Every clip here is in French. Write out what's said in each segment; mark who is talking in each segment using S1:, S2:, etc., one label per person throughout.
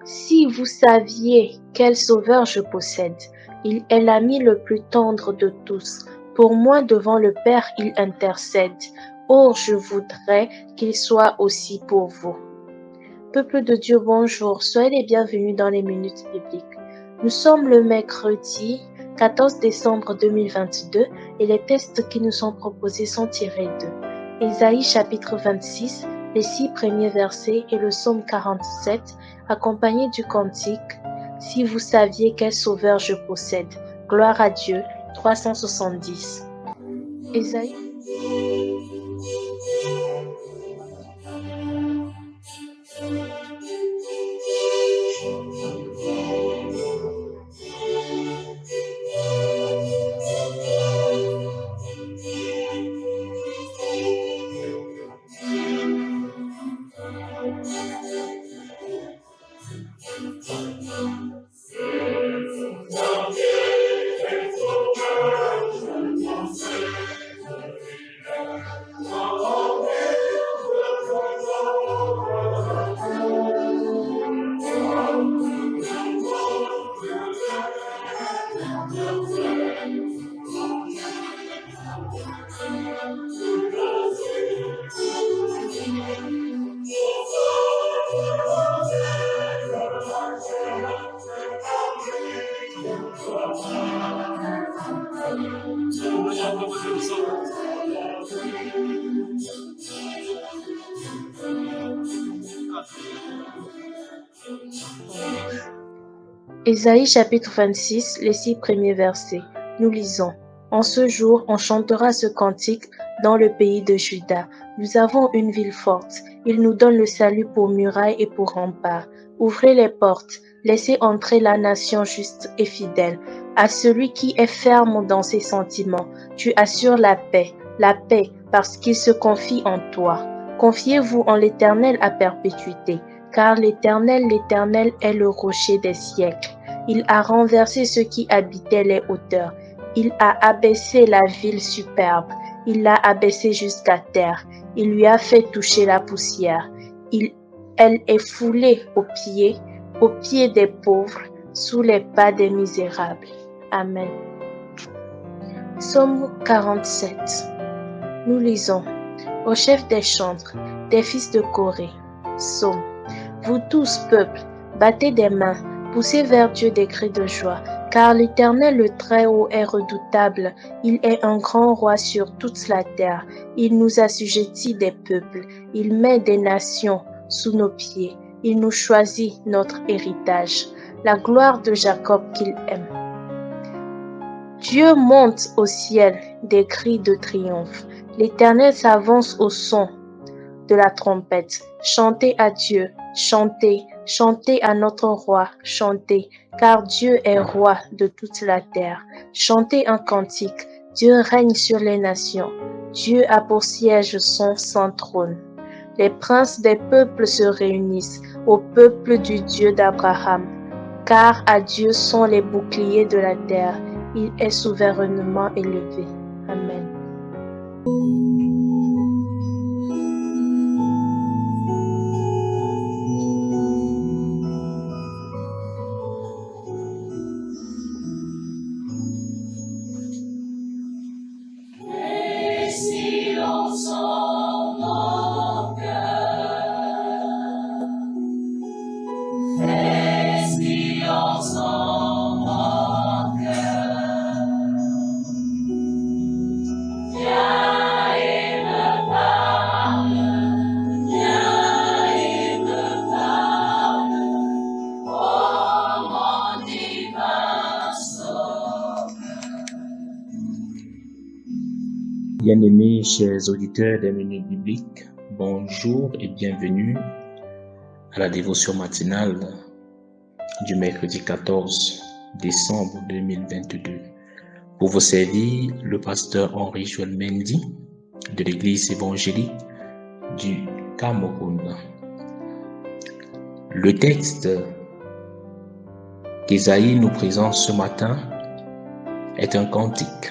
S1: Si vous saviez quel sauveur je possède, il est l'ami le plus tendre de tous. Pour moi devant le Père il intercède. Oh, je voudrais qu'il soit aussi pour vous. Peuple de Dieu, bonjour, soyez les bienvenus dans les minutes bibliques. Nous sommes le mercredi 14 décembre 2022 et les textes qui nous sont proposés sont tirés de Ésaïe chapitre 26, les 6 premiers versets et le psaume 47, accompagné du cantique « Si vous saviez quel sauveur je possède ». Gloire à Dieu, 370. Ésaïe. Ésaïe chapitre 26, les 6 premiers versets. Nous lisons. En ce jour, on chantera ce cantique dans le pays de Juda. Nous avons une ville forte. Il nous donne le salut pour muraille et pour rempart. Ouvrez les portes. Laissez entrer la nation juste et fidèle. À celui qui est ferme dans ses sentiments, tu assures la paix parce qu'il se confie en toi. Confiez-vous en l'Éternel à perpétuité. Car l'Éternel est le rocher des siècles. Il a renversé ceux qui habitaient les hauteurs. Il a abaissé la ville superbe. Il l'a abaissée jusqu'à terre. Il lui a fait toucher la poussière. Elle est foulée aux pieds des pauvres, sous les pas des misérables. Amen. Psaume 47. Nous lisons. Au chef des chantres, des fils de Corée. Psaume. Vous tous, peuple, battez des mains, poussez vers Dieu des cris de joie, car l'Éternel le Très-Haut est redoutable, il est un grand roi sur toute la terre, il nous assujettit des peuples, il met des nations sous nos pieds, il nous choisit notre héritage, la gloire de Jacob qu'il aime. Dieu monte au ciel des cris de triomphe, l'Éternel s'avance au son de la trompette. Chantez à Dieu, chantez, chantez à notre roi, chantez, car Dieu est roi de toute la terre. Chantez un cantique, Dieu règne sur les nations, Dieu a pour siège son saint trône. Les princes des peuples se réunissent au peuple du Dieu d'Abraham, car à Dieu sont les boucliers de la terre, il est souverainement élevé. Amen.
S2: Bien-aimés, chers auditeurs des minutes bibliques, bonjour et bienvenue à la dévotion matinale du mercredi 14 décembre 2022. Pour vous servir, le pasteur Henri-Joël Mendy de l'église évangélique du Cameroun. Le texte qu'Ésaïe nous présente ce matin est un cantique.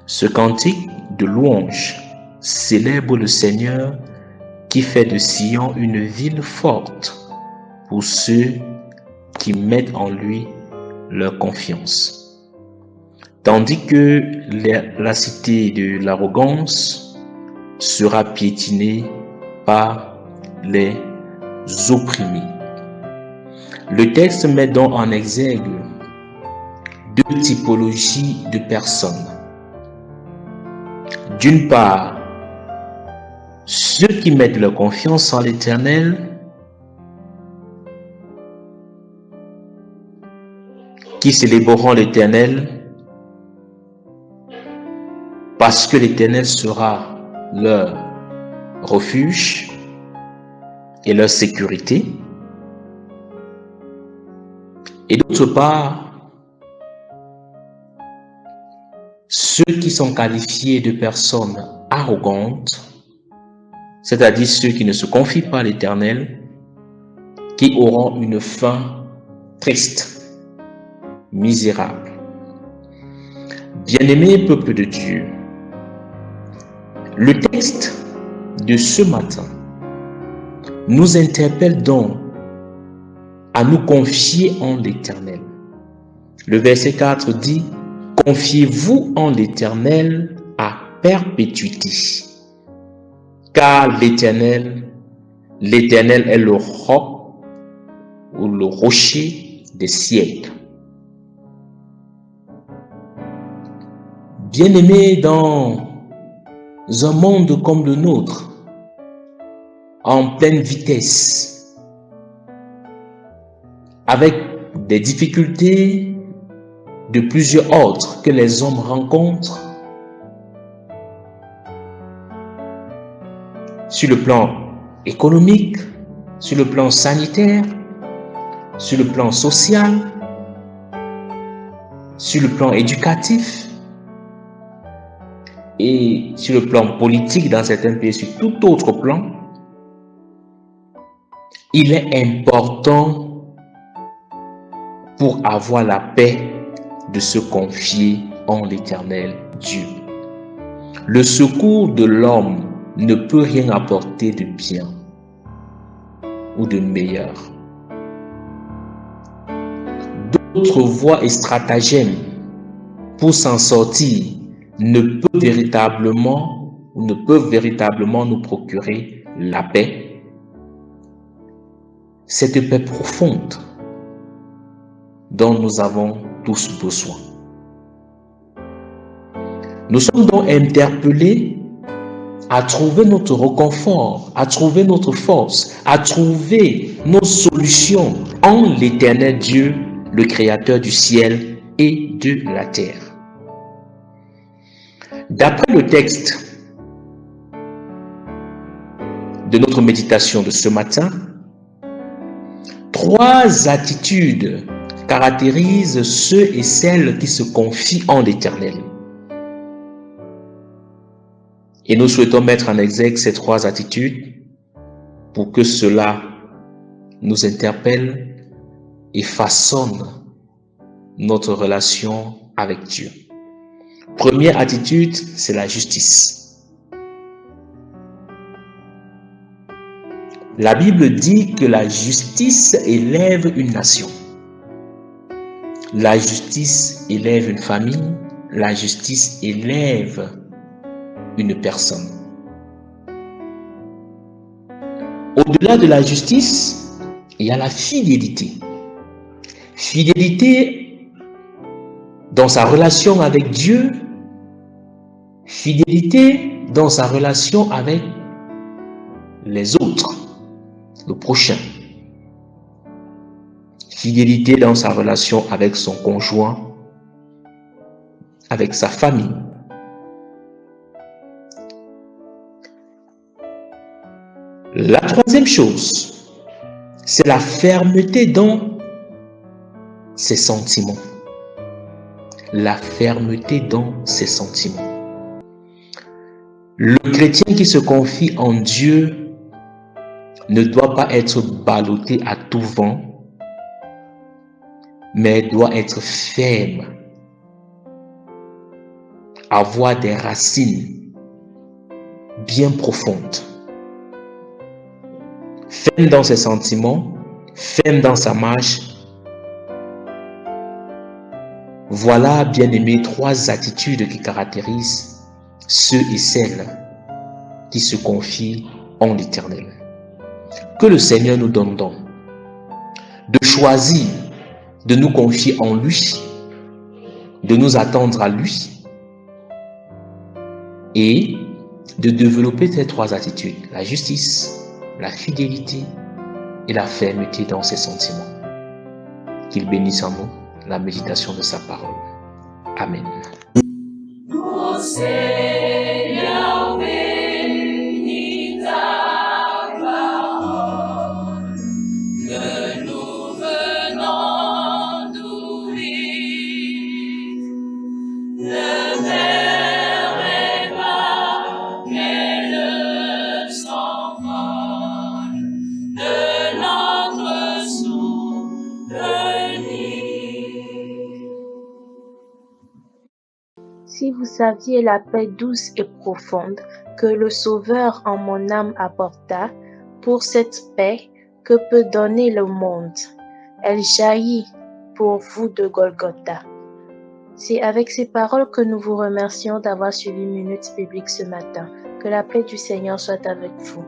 S2: Ce cantique de louange célèbre le Seigneur qui fait de Sion une ville forte pour ceux qui mettent en lui leur confiance. Tandis que la cité de l'arrogance sera piétinée par les opprimés. Le texte met donc en exergue deux typologies de personnes. D'une part, ceux qui mettent leur confiance en l'Éternel, qui célébreront l'Éternel parce que l'Éternel sera leur refuge et leur sécurité. Et d'autre part, ceux qui sont qualifiés de personnes arrogantes, c'est-à-dire ceux qui ne se confient pas à l'Éternel, qui auront une fin triste, misérable. Bien-aimé peuple de Dieu, le texte de ce matin nous interpelle donc à nous confier en l'Éternel. Le verset 4 dit « Confiez-vous en l'Éternel à perpétuité, car l'Éternel est le roc ou le rocher des siècles. » Bien-aimés, dans un monde comme le nôtre, en pleine vitesse, avec des difficultés de plusieurs ordres que les hommes rencontrent, sur le plan économique, sur le plan sanitaire, sur le plan social, sur le plan éducatif et sur le plan politique dans certains pays, sur tout autre plan, il est important pour avoir la paix de se confier en l'Éternel Dieu. Le secours de l'homme ne peut rien apporter de bien ou de meilleur. D'autres voies et stratagèmes pour s'en sortir ne peuvent véritablement nous procurer la paix, cette paix profonde dont nous avons tous besoin. Nous sommes donc interpellés à trouver notre réconfort, à trouver notre force, à trouver nos solutions en l'Éternel Dieu, le Créateur du ciel et de la terre. D'après le texte de notre méditation de ce matin, 3 attitudes caractérisent ceux et celles qui se confient en l'Éternel. Et nous souhaitons mettre en exergue ces 3 attitudes pour que cela nous interpelle et façonne notre relation avec Dieu. Première attitude, c'est la justice. La Bible dit que la justice élève une nation. La justice élève une famille. La justice élève une personne. Au-delà de la justice, il y a la fidélité. Fidélité dans sa relation avec Dieu, fidélité dans sa relation avec les autres, le prochain. Fidélité dans sa relation avec son conjoint, avec sa famille. La troisième chose, c'est la fermeté dans ses sentiments. La fermeté dans ses sentiments. Le chrétien qui se confie en Dieu ne doit pas être ballotté à tout vent, mais doit être ferme, avoir des racines bien profondes. Ferme dans ses sentiments, ferme dans sa marche. Voilà, bien-aimés, 3 attitudes qui caractérisent ceux et celles qui se confient en l'Éternel. Que le Seigneur nous donne donc de choisir de nous confier en lui, de nous attendre à lui et de développer ces 3 attitudes, la justice, la fidélité et la fermeté dans ses sentiments. Qu'il bénisse en nous la méditation de sa parole. Amen.
S3: Mon Seigneur, bénis ta parole, que nous venons d'ouvrir. Le Père est bas, mais le s'envole de notre souvenir.
S1: Si vous saviez la paix douce et profonde que le Sauveur en mon âme apporta, pour cette paix que peut donner le monde, elle jaillit pour vous de Golgotha. C'est avec ces paroles que nous vous remercions d'avoir suivi Minutes Bibliques ce matin. Que la paix du Seigneur soit avec vous.